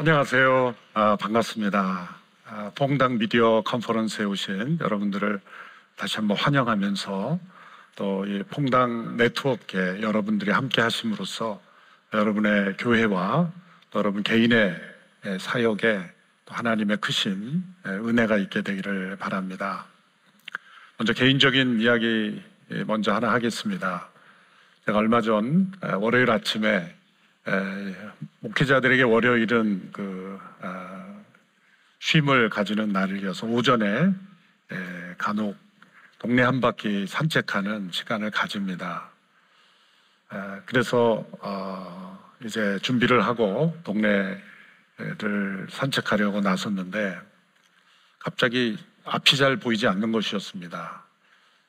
안녕하세요. 반갑습니다. 봉당 미디어 컨퍼런스에 오신 여러분들을 다시 한번 환영하면서 또 이 봉당 네트워크에 여러분들이 함께 하심으로써 여러분의 교회와 또 여러분 개인의 사역에 또 하나님의 크신 은혜가 있게 되기를 바랍니다. 먼저 개인적인 이야기 먼저 하나 하겠습니다. 제가 얼마 전 월요일 아침에 목회자들에게 월요일은 쉼을 가지는 날이어서 오전에 간혹 동네 한 바퀴 산책하는 시간을 가집니다. 그래서 이제 준비를 하고 동네를 산책하려고 나섰는데 갑자기 앞이 잘 보이지 않는 것이었습니다.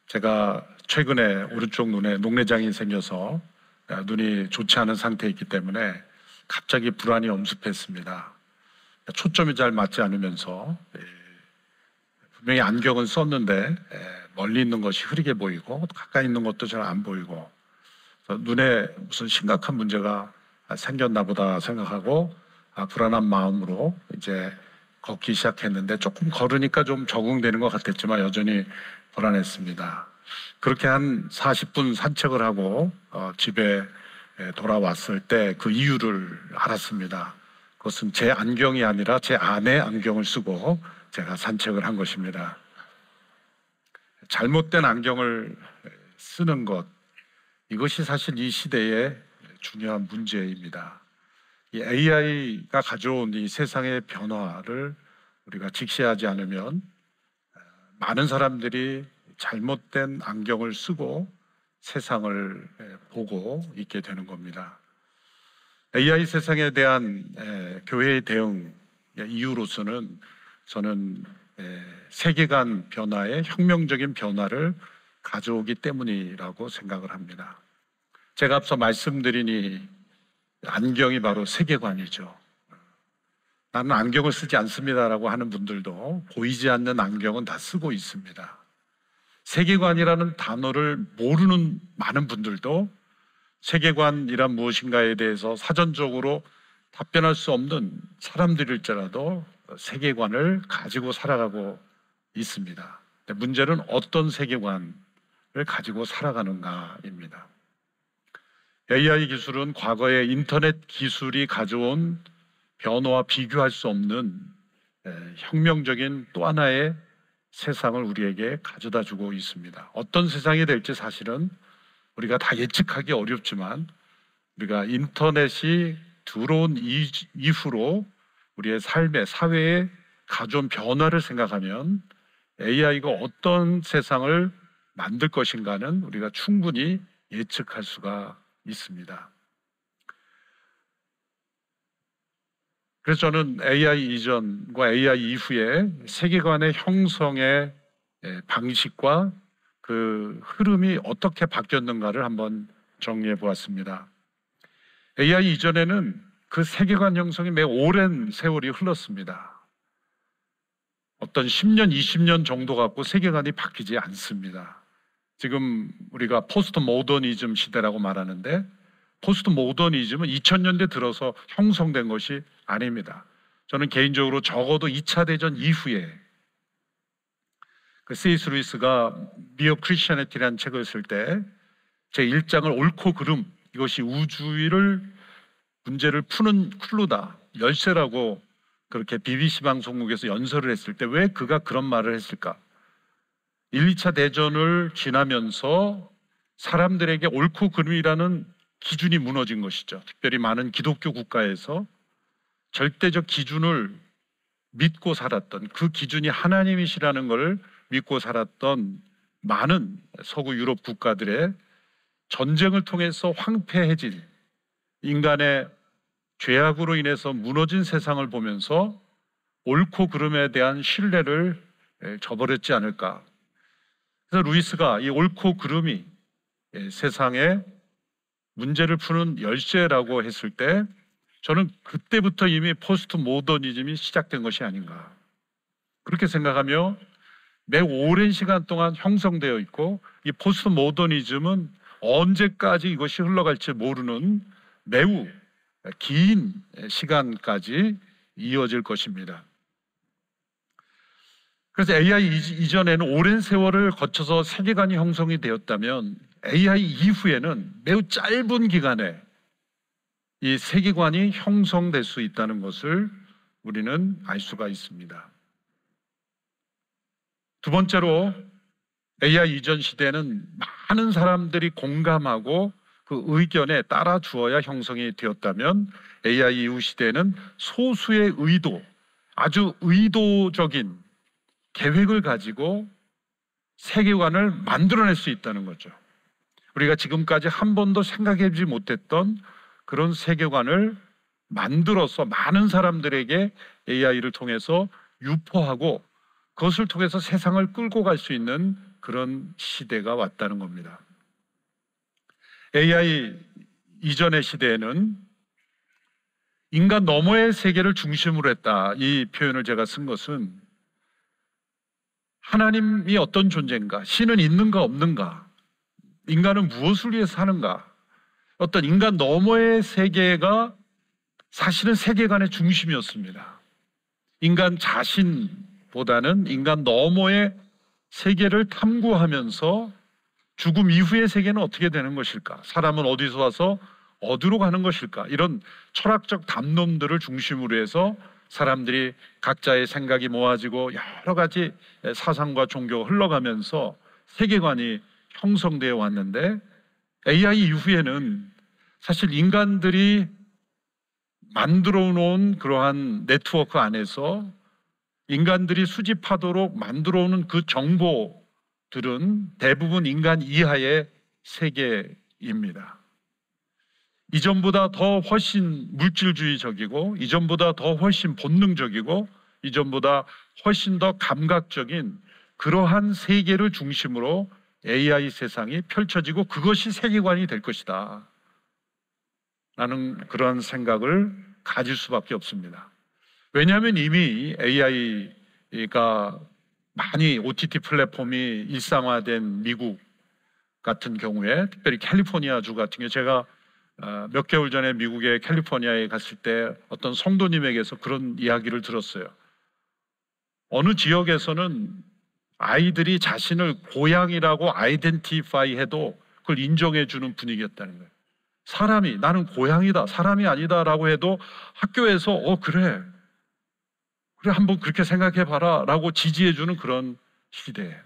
제가 최근에 오른쪽 눈에 녹내장이 생겨서 눈이 좋지 않은 상태에 있기 때문에 갑자기 불안이 엄습했습니다. 초점이 잘 맞지 않으면서 분명히 안경은 썼는데 멀리 있는 것이 흐리게 보이고 가까이 있는 것도 잘 안 보이고 눈에 무슨 심각한 문제가 생겼나 보다 생각하고 불안한 마음으로 이제 걷기 시작했는데 조금 걸으니까 좀 적응되는 것 같았지만 여전히 불안했습니다. 그렇게 한 40분 산책을 하고 집에 돌아왔을 때 그 이유를 알았습니다. 그것은 제 안경이 아니라 제 아내 안경을 쓰고 제가 산책을 한 것입니다. 잘못된 안경을 쓰는 것, 이것이 사실 이 시대의 중요한 문제입니다. 이 AI가 가져온 이 세상의 변화를 우리가 직시하지 않으면 많은 사람들이 잘못된 안경을 쓰고 세상을 보고 있게 되는 겁니다. AI 세상에 대한 교회의 대응 이유로서는 저는 세계관 변화에 혁명적인 변화를 가져오기 때문이라고 생각을 합니다. 제가 앞서 말씀드린 이 안경이 바로 세계관이죠. 나는 안경을 쓰지 않습니다라고 하는 분들도 보이지 않는 안경은 다 쓰고 있습니다. 세계관이라는 단어를 모르는 많은 분들도 세계관이란 무엇인가에 대해서 사전적으로 답변할 수 없는 사람들일지라도 세계관을 가지고 살아가고 있습니다. 문제는 어떤 세계관을 가지고 살아가는가입니다. AI 기술은 과거의 인터넷 기술이 가져온 변화와 비교할 수 없는 혁명적인 또 하나의 세상을 우리에게 가져다 주고 있습니다. 어떤 세상이 될지 사실은 우리가 다 예측하기 어렵지만 우리가 인터넷이 들어온 이후로 우리의 삶에, 사회에 가져온 변화를 생각하면 AI가 어떤 세상을 만들 것인가는 우리가 충분히 예측할 수가 있습니다. 그래서 저는 AI 이전과 AI 이후에 세계관의 형성의 방식과 그 흐름이 어떻게 바뀌었는가를 한번 정리해 보았습니다. AI 이전에는 그 세계관 형성이 매우 오랜 세월이 흘렀습니다. 어떤 10년, 20년 정도 갖고 세계관이 바뀌지 않습니다. 지금 우리가 포스트 모더니즘 시대라고 말하는데 포스트 모더니즘은 2000년대 들어서 형성된 것이 아닙니다. 저는 개인적으로 적어도 2차 대전 이후에 C.S. 루이스가 미어 크리스천애티라는 책을 쓸 때 제 1장을 옳고 그름, 이것이 우주를 문제를 푸는 클루다, 열쇠라고 그렇게 BBC 방송국에서 연설을 했을 때 왜 그가 그런 말을 했을까? 1, 2차 대전을 지나면서 사람들에게 옳고 그름이라는 기준이 무너진 것이죠. 특별히 많은 기독교 국가에서 절대적 기준을 믿고 살았던, 그 기준이 하나님이시라는 걸 믿고 살았던 많은 서구 유럽 국가들의 전쟁을 통해서 황폐해진, 인간의 죄악으로 인해서 무너진 세상을 보면서 옳고 그름에 대한 신뢰를 저버렸지 않을까. 그래서 루이스가 이 옳고 그름이 세상의 문제를 푸는 열쇠라고 했을 때 저는 그때부터 이미 포스트 모더니즘이 시작된 것이 아닌가, 그렇게 생각하며 매우 오랜 시간 동안 형성되어 있고, 이 포스트 모더니즘은 언제까지 이것이 흘러갈지 모르는 매우 긴 시간까지 이어질 것입니다. 그래서 AI 이전에는 오랜 세월을 거쳐서 세계관이 형성이 되었다면 AI 이후에는 매우 짧은 기간에 이 세계관이 형성될 수 있다는 것을 우리는 알 수가 있습니다. 두 번째로 AI 이전 시대는 많은 사람들이 공감하고 그 의견에 따라 주어야 형성이 되었다면 AI 이후 시대는 소수의 의도, 아주 의도적인 계획을 가지고 세계관을 만들어낼 수 있다는 거죠. 우리가 지금까지 한 번도 생각해보지 못했던 그런 세계관을 만들어서 많은 사람들에게 AI를 통해서 유포하고 그것을 통해서 세상을 끌고 갈 수 있는 그런 시대가 왔다는 겁니다. AI 이전의 시대에는 인간 너머의 세계를 중심으로 했다. 이 표현을 제가 쓴 것은 하나님이 어떤 존재인가, 신은 있는가 없는가, 인간은 무엇을 위해 사는가, 어떤 인간 너머의 세계가 사실은 세계관의 중심이었습니다. 인간 자신보다는 인간 너머의 세계를 탐구하면서 죽음 이후의 세계는 어떻게 되는 것일까? 사람은 어디서 와서 어디로 가는 것일까? 이런 철학적 담론들을 중심으로 해서 사람들이 각자의 생각이 모아지고 여러 가지 사상과 종교가 흘러가면서 세계관이 형성되어 왔는데 AI 이후에는 사실 인간들이 만들어 놓은 그러한 네트워크 안에서 인간들이 수집하도록 만들어 오는 그 정보들은 대부분 인간 이하의 세계입니다. 이전보다 더 훨씬 물질주의적이고 이전보다 더 훨씬 본능적이고 이전보다 훨씬 더 감각적인 그러한 세계를 중심으로 AI 세상이 펼쳐지고 그것이 세계관이 될 것이다 라는 그런 생각을 가질 수밖에 없습니다. 왜냐하면 이미 AI가 많이 OTT 플랫폼이 일상화된 미국 같은 경우에, 특별히 캘리포니아주 같은 경우에, 제가 몇 개월 전에 미국의 캘리포니아에 갔을 때 어떤 성도님에게서 그런 이야기를 들었어요. 어느 지역에서는 아이들이 자신을 고양이라고 아이덴티파이 해도 그걸 인정해 주는 분위기였다는 거예요. 사람이 나는 고양이다, 사람이 아니다 라고 해도 학교에서 그래 한번 그렇게 생각해 봐라 라고 지지해 주는 그런 시대예요.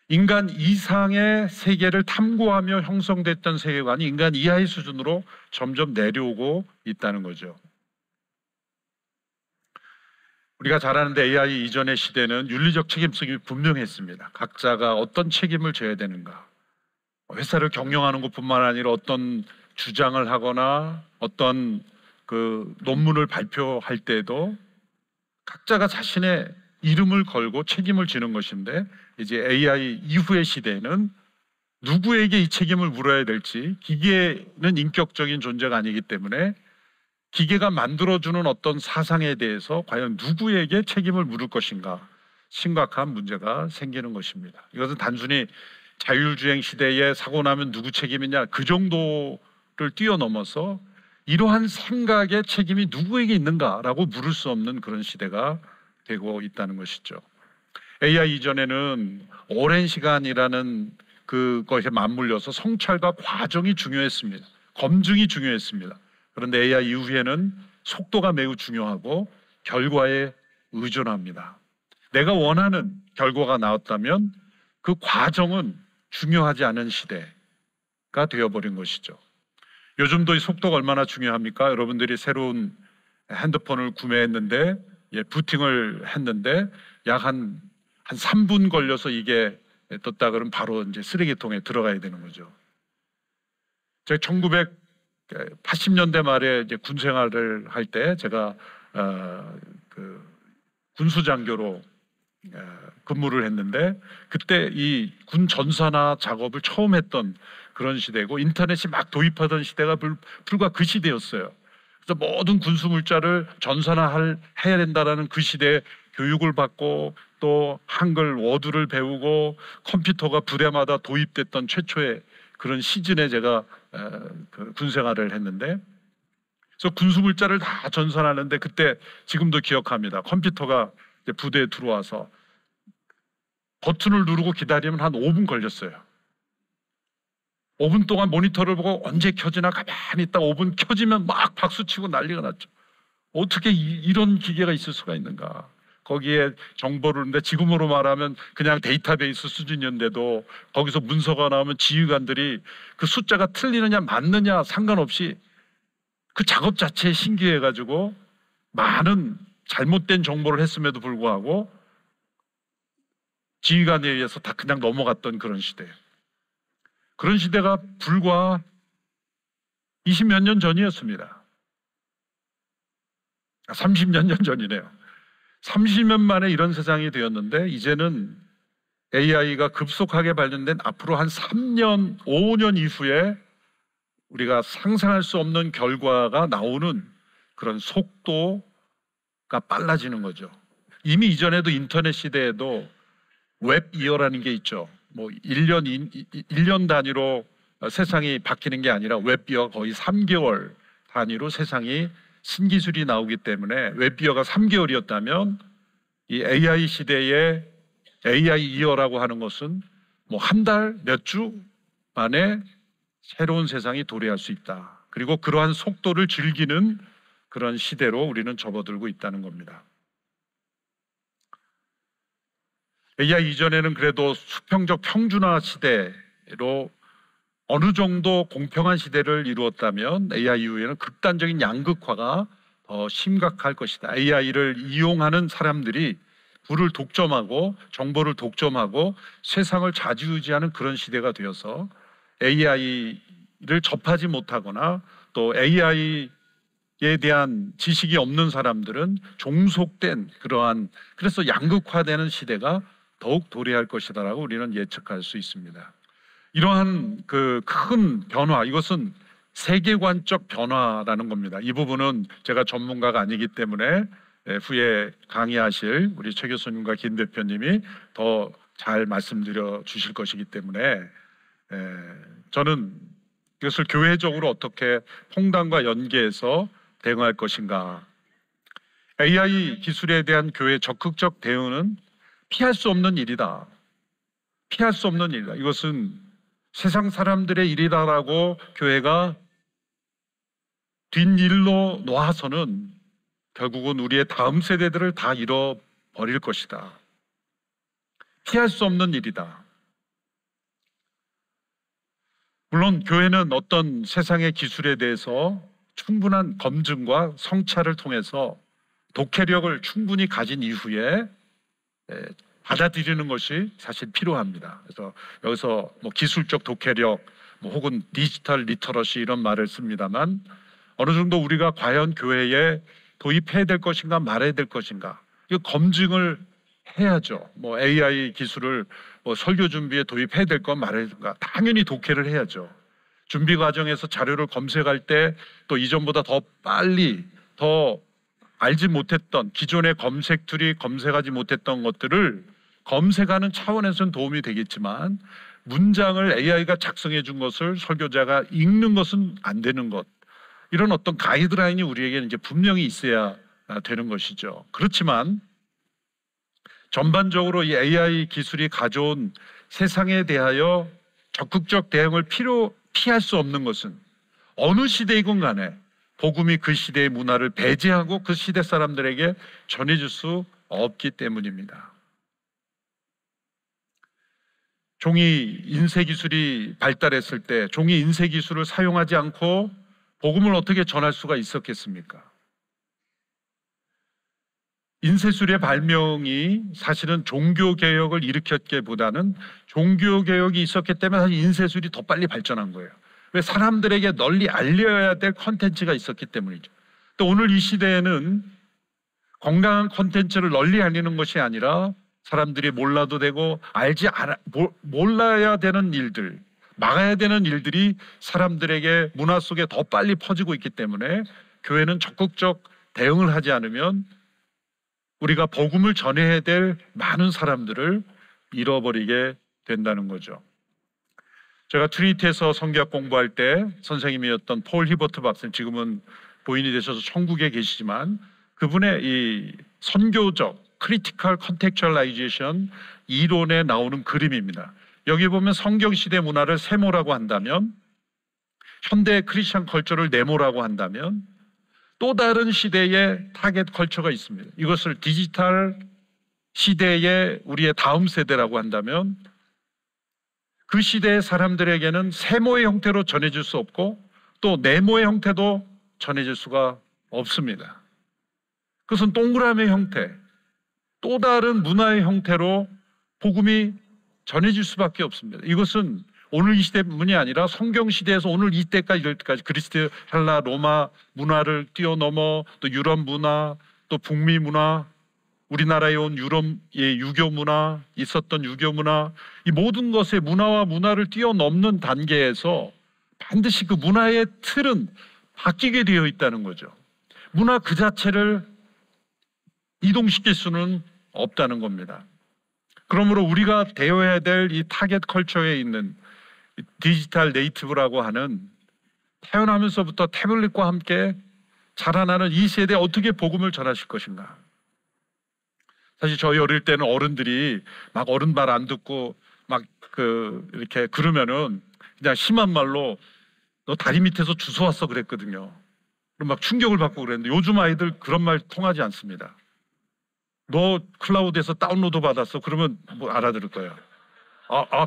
인간 이상의 세계를 탐구하며 형성됐던 세계관이 인간 이하의 수준으로 점점 내려오고 있다는 거죠. 우리가 잘 아는데 AI 이전의 시대는 윤리적 책임성이 분명했습니다. 각자가 어떤 책임을 져야 되는가, 회사를 경영하는 것뿐만 아니라 어떤 주장을 하거나 어떤 그 논문을 발표할 때도 각자가 자신의 이름을 걸고 책임을 지는 것인데, 이제 AI 이후의 시대에는 누구에게 이 책임을 물어야 될지, 기계는 인격적인 존재가 아니기 때문에 기계가 만들어주는 어떤 사상에 대해서 과연 누구에게 책임을 물을 것인가, 심각한 문제가 생기는 것입니다. 이것은 단순히 자율주행 시대에 사고 나면 누구 책임이냐 그 정도를 뛰어넘어서 이러한 생각의 책임이 누구에게 있는가라고 물을 수 없는 그런 시대가 되고 있다는 것이죠. AI 이전에는 오랜 시간이라는 그것에 맞물려서 성찰과 과정이 중요했습니다. 검증이 중요했습니다. 그런데 AI 이후에는 속도가 매우 중요하고 결과에 의존합니다. 내가 원하는 결과가 나왔다면 그 과정은 중요하지 않은 시대가 되어버린 것이죠. 요즘도 이 속도가 얼마나 중요합니까? 여러분들이 새로운 핸드폰을 구매했는데, 부팅을 했는데 약 한 3분 걸려서 이게 떴다 그러면 바로 이제 쓰레기통에 들어가야 되는 거죠. 제가 1980년대 말에 이제 군 생활을 할 때 제가 그 군수장교로 근무를 했는데, 그때 이 군 전산화 작업을 처음 했던 그런 시대고 인터넷이 막 도입하던 시대가 불과 그 시대였어요. 그래서 모든 군수 물자를 전산화해야 된다라는 그 시대에 교육을 받고 또 한글 워드를 배우고 컴퓨터가 부대마다 도입됐던 최초의 그런 시즌에 제가 군 생활을 했는데, 그래서 군수 물자를 다 전선하는데, 그때 지금도 기억합니다. 컴퓨터가 이제 부대에 들어와서 버튼을 누르고 기다리면 한 5분 걸렸어요. 5분 동안 모니터를 보고 언제 켜지나 가만히 있다가 5분 켜지면 막 박수치고 난리가 났죠. 어떻게 이런 기계가 있을 수가 있는가. 거기에 정보를, 근데 지금으로 말하면 그냥 데이터베이스 수준이었는데도 거기서 문서가 나오면 지휘관들이 그 숫자가 틀리느냐 맞느냐 상관없이 그 작업 자체에 신기해가지고 많은 잘못된 정보를 했음에도 불구하고 지휘관에 의해서 다 그냥 넘어갔던 그런 시대예요. 그런 시대가 불과 20몇 년 전이었습니다. 30몇 년 전이네요. 30년 만에 이런 세상이 되었는데, 이제는 AI가 급속하게 발전된 앞으로 한 3년, 5년 이후에 우리가 상상할 수 없는 결과가 나오는 그런 속도가 빨라지는 거죠. 이미 이전에도 인터넷 시대에도 웹 이어라는 게 있죠. 뭐 1년 단위로 세상이 바뀌는 게 아니라 웹 이어가 거의 3개월 단위로 세상이 신기술이 나오기 때문에, 웹 이어가 3개월이었다면 이 AI 시대의 AI 이어라고 하는 것은 뭐 한 달, 몇 주 만에 새로운 세상이 도래할 수 있다. 그리고 그러한 속도를 즐기는 그런 시대로 우리는 접어들고 있다는 겁니다. AI 이전에는 그래도 수평적 평준화 시대로 어느 정도 공평한 시대를 이루었다면, AI 이후에는 극단적인 양극화가 더 심각할 것이다. AI를 이용하는 사람들이 부를 독점하고 정보를 독점하고 세상을 좌지우지하는 그런 시대가 되어서 AI를 접하지 못하거나 또 AI에 대한 지식이 없는 사람들은 종속된 그러한, 그래서 양극화되는 시대가 더욱 도래할 것이다라고 우리는 예측할 수 있습니다. 이러한 그 큰 변화, 이것은 세계관적 변화라는 겁니다. 이 부분은 제가 전문가가 아니기 때문에 후에 강의하실 우리 최 교수님과 김 대표님이 더 잘 말씀드려 주실 것이기 때문에 저는 이것을 교회적으로 어떻게 퐁당과 연계해서 대응할 것인가. AI 기술에 대한 교회의 적극적 대응은 피할 수 없는 일이다. 피할 수 없는 일이다. 이것은 세상 사람들의 일이다라고 교회가 뒷일로 놓아서는 결국은 우리의 다음 세대들을 다 잃어버릴 것이다. 피할 수 없는 일이다. 물론 교회는 어떤 세상의 기술에 대해서 충분한 검증과 성찰을 통해서 독해력을 충분히 가진 이후에 받아들이는 것이 사실 필요합니다. 그래서 여기서 뭐 기술적 독해력, 뭐 혹은 디지털 리터러시 이런 말을 씁니다만, 어느 정도 우리가 과연 교회에 도입해야 될 것인가 말아야 될 것인가, 이 검증을 해야죠. 뭐 AI 기술을 뭐 설교 준비에 도입해야 될 건 말아야 될까, 당연히 독해를 해야죠. 준비 과정에서 자료를 검색할 때 또 이전보다 더 빨리, 더 알지 못했던 기존의 검색 툴이 검색하지 못했던 것들을 검색하는 차원에서는 도움이 되겠지만, 문장을 AI가 작성해 준 것을 설교자가 읽는 것은 안 되는 것, 이런 어떤 가이드라인이 우리에게는 이제 분명히 있어야 되는 것이죠. 그렇지만 전반적으로 이 AI 기술이 가져온 세상에 대하여 적극적 대응을 피할 수 없는 것은, 어느 시대이건 간에 복음이 그 시대의 문화를 배제하고 그 시대 사람들에게 전해줄 수 없기 때문입니다. 종이 인쇄 기술이 발달했을 때 종이 인쇄 기술을 사용하지 않고 복음을 어떻게 전할 수가 있었겠습니까? 인쇄술의 발명이 사실은 종교개혁을 일으켰기보다는 종교개혁이 있었기 때문에 사실 인쇄술이 더 빨리 발전한 거예요. 왜? 사람들에게 널리 알려야 될 콘텐츠가 있었기 때문이죠. 또 오늘 이 시대에는 건강한 콘텐츠를 널리 알리는 것이 아니라 사람들이 몰라도 되고 몰라야 되는 일들, 막아야 되는 일들이 사람들에게 문화 속에 더 빨리 퍼지고 있기 때문에 교회는 적극적 대응을 하지 않으면 우리가 복음을 전해야 될 많은 사람들을 잃어버리게 된다는 거죠. 제가 트리니티에서 성경학 공부할 때 선생님이었던 폴 히버트 박사님, 지금은 보인이 되셔서 천국에 계시지만 그분의 이 선교적 크리티컬 컨텍츄얼라이제이션 이론에 나오는 그림입니다. 여기 보면 성경 시대 문화를 세모라고 한다면, 현대 크리스천 컬처를 네모라고 한다면, 또 다른 시대의 타겟 컬처가 있습니다. 이것을 디지털 시대의 우리의 다음 세대라고 한다면, 그 시대의 사람들에게는 세모의 형태로 전해질 수 없고 또 네모의 형태도 전해질 수가 없습니다. 그것은 동그라미 형태, 또 다른 문화의 형태로 복음이 전해질 수밖에 없습니다. 이것은 오늘 이 시대뿐만이 아니라 성경 시대에서 오늘 이때까지 이럴 때까지 그리스, 헬라, 로마 문화를 뛰어넘어 또 유럽 문화, 또 북미 문화, 우리나라에 온 유럽의 유교 문화, 있었던 유교 문화, 이 모든 것의 문화와 문화를 뛰어넘는 단계에서 반드시 그 문화의 틀은 바뀌게 되어 있다는 거죠. 문화 그 자체를 이동시킬 수는 없다는 겁니다. 그러므로 우리가 되어야 될 이 타겟 컬처에 있는 디지털 네이티브라고 하는, 태어나면서부터 태블릿과 함께 자라나는 이 세대에 어떻게 복음을 전하실 것인가. 사실 저희 어릴 때는 어른들이 막 어른 말 안 듣고 막 이렇게 그러면은 그냥 심한 말로 너 다리 밑에서 주워 왔어 그랬거든요. 그럼 막 충격을 받고 그랬는데 요즘 아이들 그런 말 통하지 않습니다. 너 클라우드에서 다운로드 받았어? 그러면 뭐 알아들을 거예요.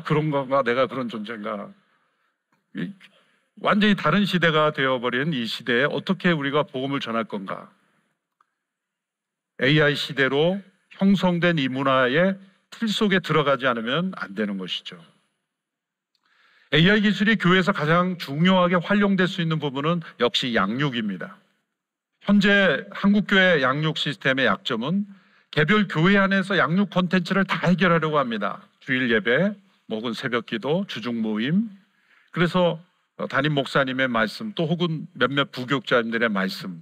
그런 건가? 내가 그런 존재인가? 완전히 다른 시대가 되어버린 이 시대에 어떻게 우리가 복음을 전할 건가? AI 시대로 형성된 이 문화의 틀 속에 들어가지 않으면 안 되는 것이죠. AI 기술이 교회에서 가장 중요하게 활용될 수 있는 부분은 역시 양육입니다. 현재 한국교회 양육 시스템의 약점은 개별 교회 안에서 양육 콘텐츠를 다 해결하려고 합니다. 주일 예배, 혹은 새벽 기도, 주중 모임, 그래서 담임 목사님의 말씀, 또 혹은 몇몇 부교육자님들의 말씀을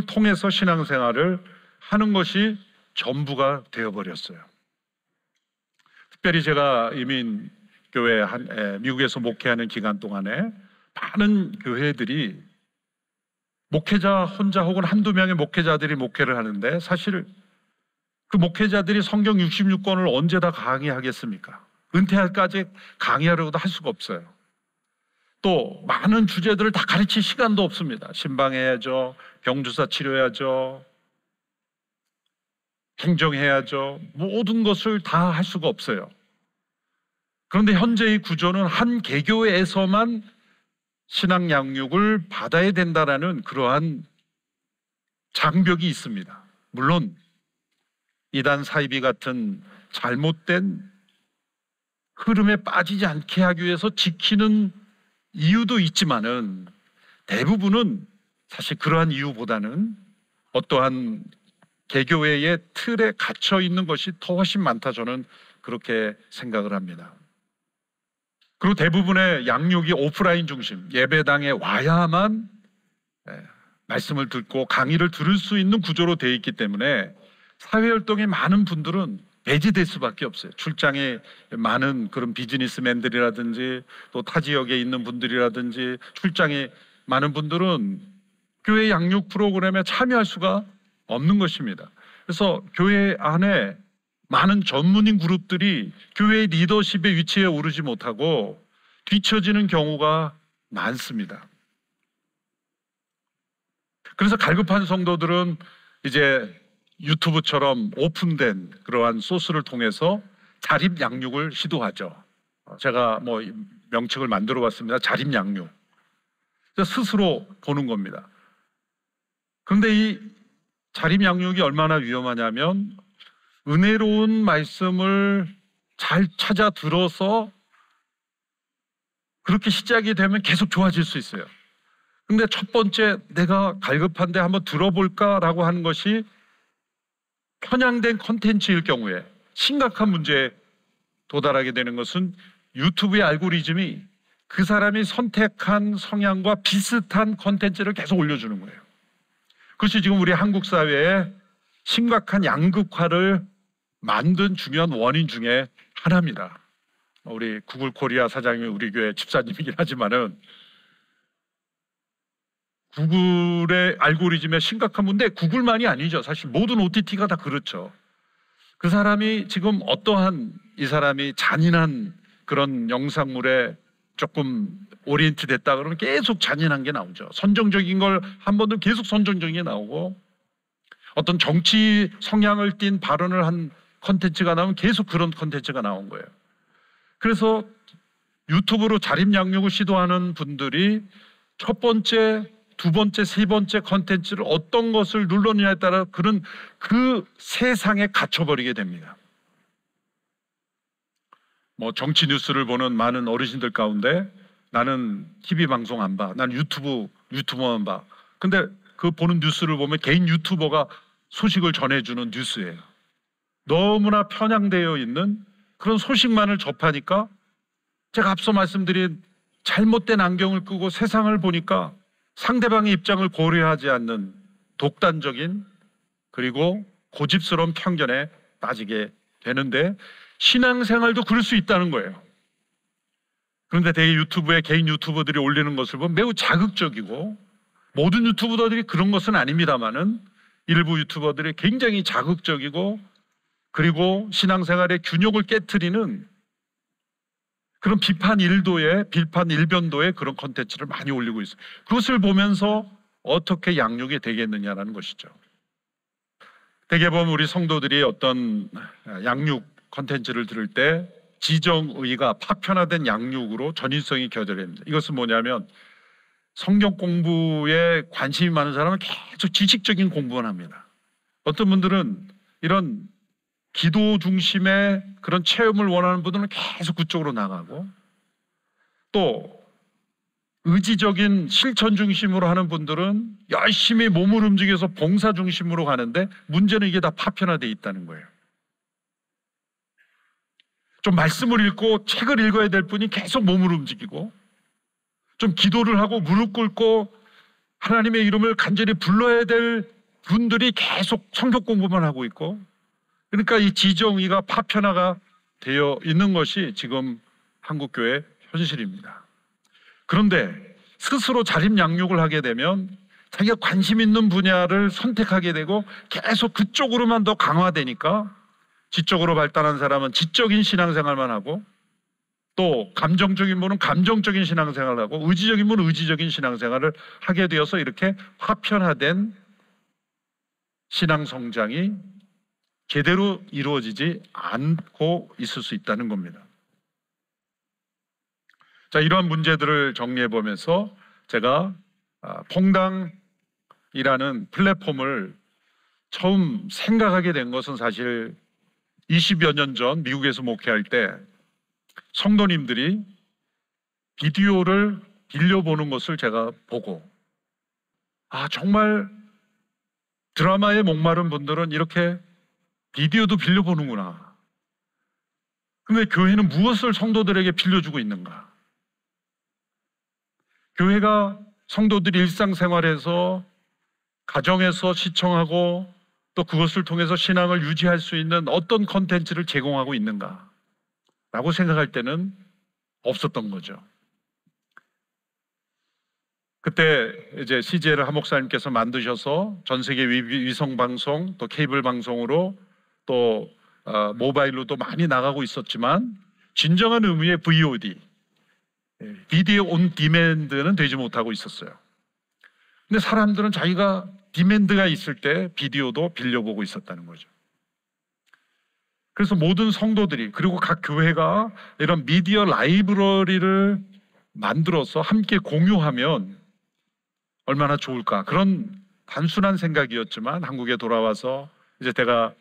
통해서 신앙생활을 하는 것이 전부가 되어버렸어요. 특별히 제가 이민교회 미국에서 목회하는 기간 동안에 많은 교회들이 목회자 혼자 혹은 한두 명의 목회자들이 목회를 하는데, 사실 그 목회자들이 성경 66권을 언제 다 강의하겠습니까? 은퇴할까지 강의하려고도 할 수가 없어요. 또 많은 주제들을 다 가르칠 시간도 없습니다. 신방해야죠, 병주사 치료해야죠, 행정해야죠. 모든 것을 다 할 수가 없어요. 그런데 현재의 구조는 한 개교에서만 신앙 양육을 받아야 된다라는 그러한 장벽이 있습니다. 물론 이단 사이비 같은 잘못된 흐름에 빠지지 않게 하기 위해서 지키는 이유도 있지만은, 대부분은 사실 그러한 이유보다는 어떠한 개교회의 틀에 갇혀 있는 것이 더 훨씬 많다, 저는 그렇게 생각을 합니다. 그리고 대부분의 양육이 오프라인 중심, 예배당에 와야만 말씀을 듣고 강의를 들을 수 있는 구조로 되어 있기 때문에 사회활동에 많은 분들은 배제될 수밖에 없어요. 출장에 많은 그런 비즈니스맨들이라든지 또 타 지역에 있는 분들이라든지 출장에 많은 분들은 교회 양육 프로그램에 참여할 수가 없는 것입니다. 그래서 교회 안에 많은 전문인 그룹들이 교회의 리더십의 위치에 오르지 못하고 뒤처지는 경우가 많습니다. 그래서 갈급한 성도들은 이제 유튜브처럼 오픈된 그러한 소스를 통해서 자립 양육을 시도하죠. 제가 뭐 명칭을 만들어 봤습니다. 자립 양육. 스스로 보는 겁니다. 그런데 이 자립 양육이 얼마나 위험하냐면, 은혜로운 말씀을 잘 찾아 들어서 그렇게 시작이 되면 계속 좋아질 수 있어요. 근데 첫 번째 내가 갈급한데 한번 들어볼까라고 하는 것이 편향된 콘텐츠일 경우에 심각한 문제에 도달하게 되는 것은 유튜브의 알고리즘이 그 사람이 선택한 성향과 비슷한 콘텐츠를 계속 올려주는 거예요. 그것이 지금 우리 한국 사회에 심각한 양극화를 만든 중요한 원인 중에 하나입니다. 우리 구글 코리아 사장님이 우리 교회 집사님이긴 하지만은 구글의 알고리즘의 심각한 문제, 구글만이 아니죠. 사실 모든 OTT가 다 그렇죠. 그 사람이 지금 어떠한 이 사람이 잔인한 그런 영상물에 조금 오리엔트 됐다 그러면 계속 잔인한 게 나오죠. 선정적인 걸 한 번도 계속 선정적인 게 나오고, 어떤 정치 성향을 띤 발언을 한 컨텐츠가 나오면 계속 그런 컨텐츠가 나온 거예요. 그래서 유튜브로 자립 양육을 시도하는 분들이 첫 번째, 두 번째, 세 번째 컨텐츠를 어떤 것을 눌렀느냐에 따라 그 세상에 갇혀버리게 됩니다. 뭐 정치 뉴스를 보는 많은 어르신들 가운데 나는 TV 방송 안 봐. 난 유튜버만 봐. 근데 그 보는 뉴스를 보면 개인 유튜버가 소식을 전해주는 뉴스예요. 너무나 편향되어 있는 그런 소식만을 접하니까, 제가 앞서 말씀드린 잘못된 안경을 끄고 세상을 보니까 상대방의 입장을 고려하지 않는 독단적인 그리고 고집스러운 편견에 빠지게 되는데, 신앙생활도 그럴 수 있다는 거예요. 그런데 대개 유튜브에 개인 유튜버들이 올리는 것을 보면 매우 자극적이고, 모든 유튜버들이 그런 것은 아닙니다만은 일부 유튜버들이 굉장히 자극적이고, 그리고 신앙생활의 균형을 깨트리는 그런 비판 일변도의 그런 콘텐츠를 많이 올리고 있어요. 그것을 보면서 어떻게 양육이 되겠느냐라는 것이죠. 대개 보면 우리 성도들이 어떤 양육 콘텐츠를 들을 때 지정의가 파편화된 양육으로 전인성이 교절됩니다. 이것은 뭐냐면, 성경 공부에 관심이 많은 사람은 계속 지식적인 공부만 합니다. 어떤 분들은 이런 기도 중심의 그런 체험을 원하는 분들은 계속 그쪽으로 나가고, 또 의지적인 실천 중심으로 하는 분들은 열심히 몸을 움직여서 봉사 중심으로 가는데, 문제는 이게 다 파편화되어 있다는 거예요. 좀 말씀을 읽고 책을 읽어야 될 분이 계속 몸을 움직이고, 좀 기도를 하고 무릎 꿇고 하나님의 이름을 간절히 불러야 될 분들이 계속 성경 공부만 하고 있고, 그러니까 이 지정의가 파편화가 되어 있는 것이 지금 한국교회 현실입니다. 그런데 스스로 자립 양육을 하게 되면 자기가 관심 있는 분야를 선택하게 되고 계속 그쪽으로만 더 강화되니까, 지적으로 발달한 사람은 지적인 신앙생활만 하고, 또 감정적인 분은 감정적인 신앙생활을 하고, 의지적인 분은 의지적인 신앙생활을 하게 되어서 이렇게 파편화된 신앙 성장이 제대로 이루어지지 않고 있을 수 있다는 겁니다. 자, 이러한 문제들을 정리해 보면서 제가 퐁당이라는 플랫폼을 처음 생각하게 된 것은 사실 20여 년 전 미국에서 목회할 때 성도님들이 비디오를 빌려보는 것을 제가 보고, 정말 드라마에 목마른 분들은 이렇게 비디오도 빌려보는구나. 근데 교회는 무엇을 성도들에게 빌려주고 있는가? 교회가 성도들이 일상생활에서, 가정에서 시청하고 또 그것을 통해서 신앙을 유지할 수 있는 어떤 콘텐츠를 제공하고 있는가? 라고 생각할 때는 없었던 거죠. 그때 이제 CJ를 한 목사님께서 만드셔서 전 세계 위성 방송, 또 케이블 방송으로, 또 모바일로도 많이 나가고 있었지만, 진정한 의미의 VOD, 비디오 온 디맨드는 되지 못하고 있었어요. 근데 사람들은 자기가 디맨드가 있을 때 비디오도 빌려보고 있었다는 거죠. 그래서 모든 성도들이, 그리고 각 교회가 이런 미디어 라이브러리를 만들어서 함께 공유하면 얼마나 좋을까, 그런 단순한 생각이었지만, 한국에 돌아와서 이제 제가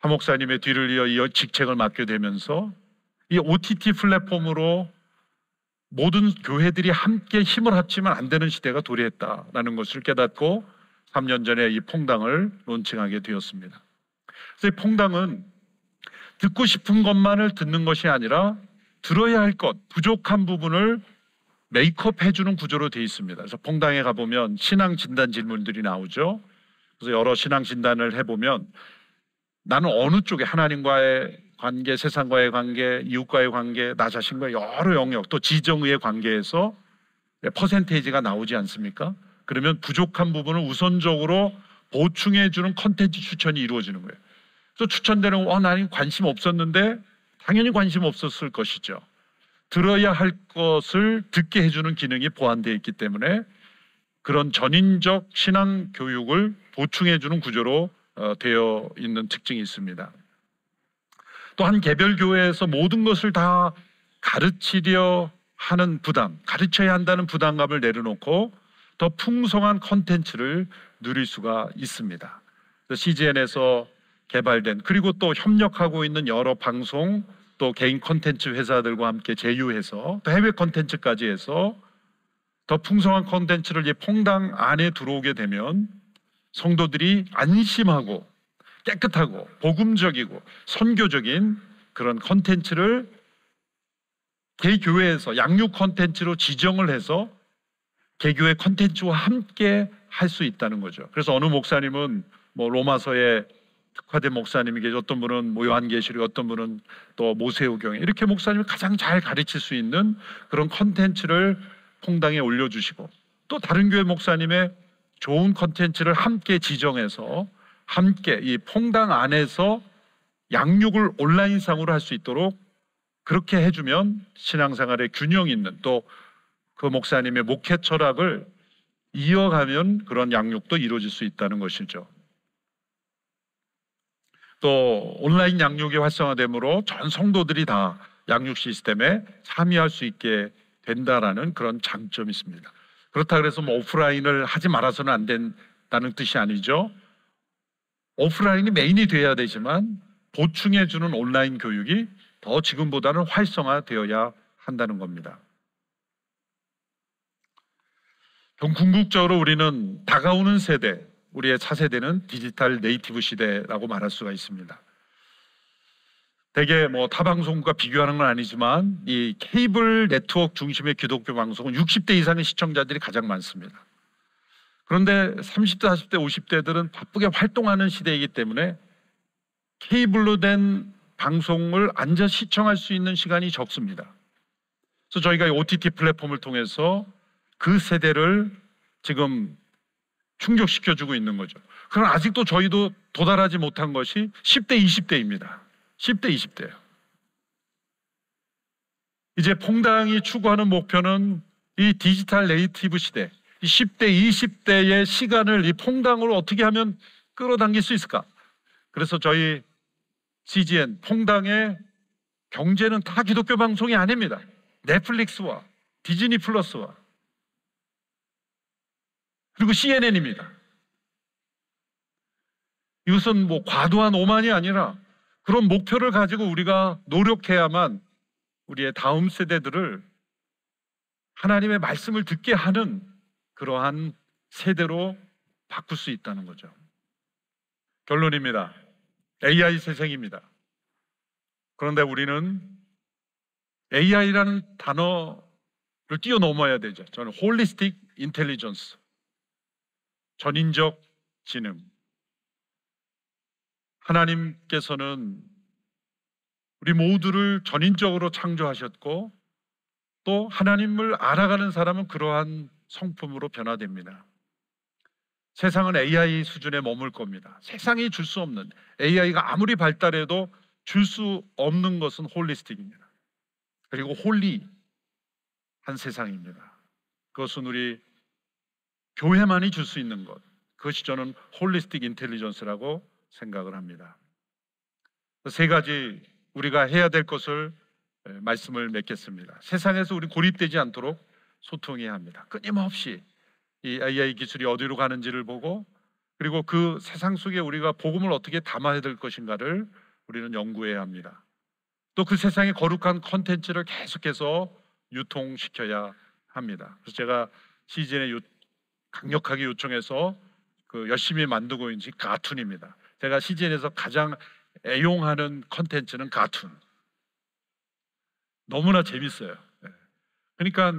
한 목사님의 뒤를 이어 직책을 맡게 되면서 이 OTT 플랫폼으로 모든 교회들이 함께 힘을 합치면 안 되는 시대가 도래했다라는 것을 깨닫고 3년 전에 이 퐁당을 론칭하게 되었습니다. 그래서 이 퐁당은 듣고 싶은 것만을 듣는 것이 아니라 들어야 할 것, 부족한 부분을 메이크업 해주는 구조로 되어 있습니다. 그래서 퐁당에 가보면 신앙 진단 질문들이 나오죠. 그래서 여러 신앙 진단을 해보면, 나는 어느 쪽에, 하나님과의 관계, 세상과의 관계, 이웃과의 관계, 나 자신과의 여러 영역, 또 지정의의 관계에서 퍼센테이지가 나오지 않습니까? 그러면 부족한 부분을 우선적으로 보충해 주는 컨텐츠 추천이 이루어지는 거예요. 그래서 추천되는 나는 관심 없었는데 당연히 관심 없었을 것이죠. 들어야 할 것을 듣게 해주는 기능이 보완되어 있기 때문에 그런 전인적 신앙 교육을 보충해 주는 구조로 되어 있는 특징이 있습니다. 또 한 개별 교회에서 모든 것을 다 가르치려 하는 부담, 가르쳐야 한다는 부담감을 내려놓고 더 풍성한 컨텐츠를 누릴 수가 있습니다. CGN에서 개발된, 그리고 또 협력하고 있는 여러 방송 또 개인 컨텐츠 회사들과 함께 제휴해서 또 해외 컨텐츠까지 해서 더 풍성한 컨텐츠를 이 퐁당 안에 들어오게 되면 성도들이 안심하고 깨끗하고 복음적이고 선교적인 그런 컨텐츠를 개교회에서 양육 컨텐츠로 지정을 해서 개교회 컨텐츠와 함께 할 수 있다는 거죠. 그래서 어느 목사님은 로마서에 특화된 목사님이 계시고, 어떤 분은 요한계시록, 어떤 분은 또 모세오경에, 이렇게 목사님이 가장 잘 가르칠 수 있는 그런 컨텐츠를 퐁당에 올려주시고, 또 다른 교회 목사님의 좋은 컨텐츠를 함께 지정해서 함께 이 퐁당 안에서 양육을 온라인상으로 할 수 있도록 그렇게 해주면 신앙생활에 균형 있는, 또 그 목사님의 목회 철학을 이어가면 그런 양육도 이루어질 수 있다는 것이죠. 또 온라인 양육이 활성화됨으로 전 성도들이 다 양육 시스템에 참여할 수 있게 된다라는 그런 장점이 있습니다. 그렇다 그래서 오프라인을 하지 말아서는 안 된다는 뜻이 아니죠. 오프라인이 메인이 돼야 되지만 보충해 주는 온라인 교육이 더 지금보다는 활성화되어야 한다는 겁니다. 궁극적으로 우리는 다가오는 세대, 우리의 차세대는 디지털 네이티브 시대라고 말할 수가 있습니다. 대개 타방송과 비교하는 건 아니지만 이 케이블 네트워크 중심의 기독교 방송은 60대 이상의 시청자들이 가장 많습니다. 그런데 30대, 40대, 50대들은 바쁘게 활동하는 시대이기 때문에 케이블로 된 방송을 앉아 시청할 수 있는 시간이 적습니다. 그래서 저희가 OTT 플랫폼을 통해서 그 세대를 지금 충족시켜주고 있는 거죠. 그러나 아직도 저희도 도달하지 못한 것이 10대, 20대입니다. 10대, 20대예요. 이제 퐁당이 추구하는 목표는 이 디지털 네이티브 시대, 이 10대, 20대의 시간을 이 퐁당으로 어떻게 하면 끌어당길 수 있을까? 그래서 저희 CGN, 퐁당의 경제는 다 기독교 방송이 아닙니다. 넷플릭스와 디즈니 플러스와 그리고 CNN입니다. 이것은 과도한 오만이 아니라 그런 목표를 가지고 우리가 노력해야만 우리의 다음 세대들을 하나님의 말씀을 듣게 하는 그러한 세대로 바꿀 수 있다는 거죠. 결론입니다. AI 세상입니다. 그런데 우리는 AI라는 단어를 뛰어넘어야 되죠. 저는 홀리스틱 인텔리전스, 전인적 지능. 하나님께서는 우리 모두를 전인적으로 창조하셨고 또 하나님을 알아가는 사람은 그러한 성품으로 변화됩니다. 세상은 AI 수준에 머물 겁니다. 세상이 줄 수 없는, AI가 아무리 발달해도 줄 수 없는 것은 홀리스틱입니다. 그리고 홀리한 세상입니다. 그것은 우리 교회만이 줄 수 있는 것, 그것이 저는 홀리스틱 인텔리전스라고 생각을 합니다. 세 가지 우리가 해야 될 것을 말씀을 맺겠습니다. 세상에서 우리 고립되지 않도록 소통해야 합니다. 끊임없이 이 AI 기술이 어디로 가는지를 보고, 그리고 그 세상 속에 우리가 복음을 어떻게 담아야 될 것인가를 우리는 연구해야 합니다. 또 그 세상의 거룩한 컨텐츠를 계속해서 유통시켜야 합니다. 그래서 제가 CGN에 강력하게 요청해서 열심히 만들고 있는 가툰입니다. 제가 CGN에서 가장 애용하는 컨텐츠는 가툰. 너무나 재밌어요. 그러니까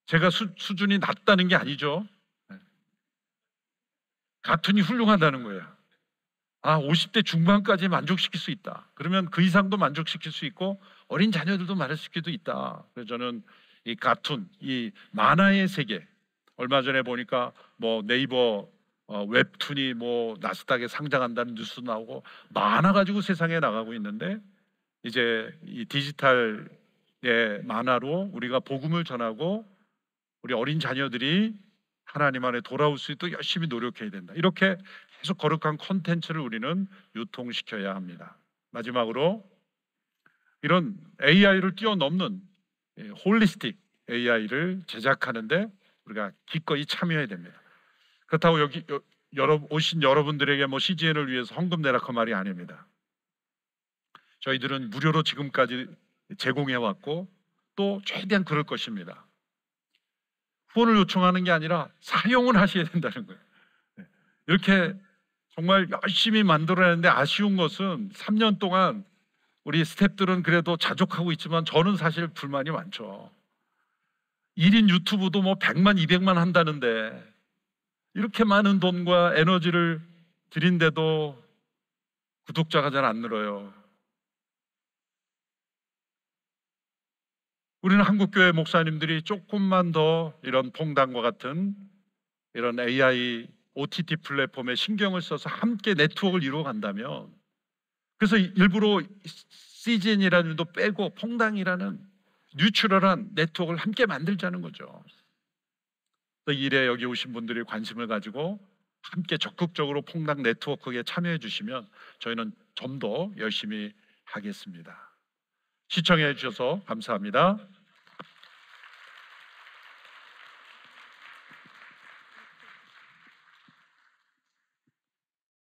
제가 수준이 낮다는 게 아니죠. 가툰이 훌륭하다는 거예요. 50대 중반까지 만족시킬 수 있다. 그러면 그 이상도 만족시킬 수 있고 어린 자녀들도 만족시킬 수 있다. 그래서 저는 이 가툰, 이 만화의 세계. 얼마 전에 보니까 뭐 네이버 웹툰이 뭐 나스닥에 상장한다는 뉴스 나오고 만화 가지고 세상에 나가고 있는데, 이제 이 디지털의 만화로 우리가 복음을 전하고 우리 어린 자녀들이 하나님 안에 돌아올 수 있도록 열심히 노력해야 된다. 이렇게 계속 거룩한 콘텐츠를 우리는 유통시켜야 합니다. 마지막으로 이런 AI를 뛰어넘는 홀리스틱 AI를 제작하는데 우리가 기꺼이 참여해야 됩니다. 그렇다고 여기 오신 여러분들에게 뭐 CGN을 위해서 헌금 내라 그 말이 아닙니다. 저희들은 무료로 지금까지 제공해 왔고 또 최대한 그럴 것입니다. 후원을 요청하는 게 아니라 사용을 하셔야 된다는 거예요. 이렇게 정말 열심히 만들어내는데 아쉬운 것은 3년 동안 우리 스태프들은 그래도 자족하고 있지만 저는 사실 불만이 많죠. 1인 유튜브도 뭐 100만, 200만 한다는데 이렇게 많은 돈과 에너지를 들인데도 구독자가 잘 안 늘어요. 우리는 한국교회 목사님들이 조금만 더 이런 퐁당과 같은 이런 AI, OTT 플랫폼에 신경을 써서 함께 네트워크를 이루어 간다면, 그래서 일부러 CGN이라는 이름도 빼고 퐁당이라는 뉴트럴한 네트워크를 함께 만들자는 거죠. 이 일에 여기 오신 분들이 관심을 가지고 함께 적극적으로 퐁당 네트워크에 참여해 주시면 저희는 좀 더 열심히 하겠습니다. 시청해 주셔서 감사합니다.